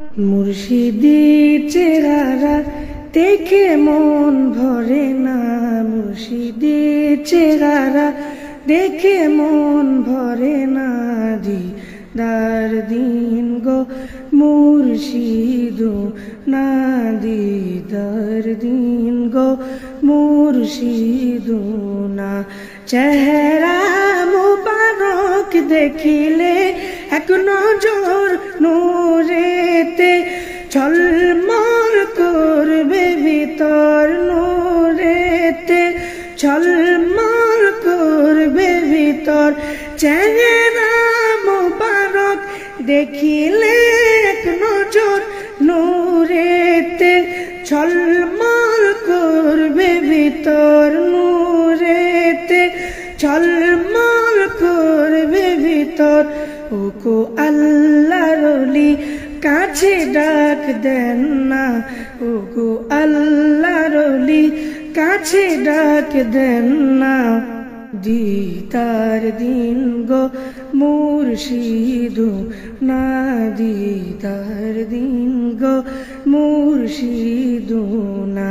মুর্শিদির চেহারা দেখে মন ভরে না, মুর্শিদির চেহারা দেখে মন ভরে না। দিদার দিন গো মুর্শিদ না, দিদার দিন গো মুর্শিদ না। চেহারা মুবারক দেখিলে এক নজর নূরেতে ঝলমল করবে ভিতর, নূরেতে ঝলমল করবে ভিতর। চেহারা মুবারক দেখিলে এক নজর নূরেতে ঝলমল করবে ভিতর, নূরেতে ঝলমল করবে ভিতর। ওগো আল্লাহর ওলি কাছে ডাক দেন না, ওগো আল্লাহর ওলি কাছে ডাক দেন না। দিদার দিন গো মুর্শিদ না, দিদার দিন গো মুর্শিদ না।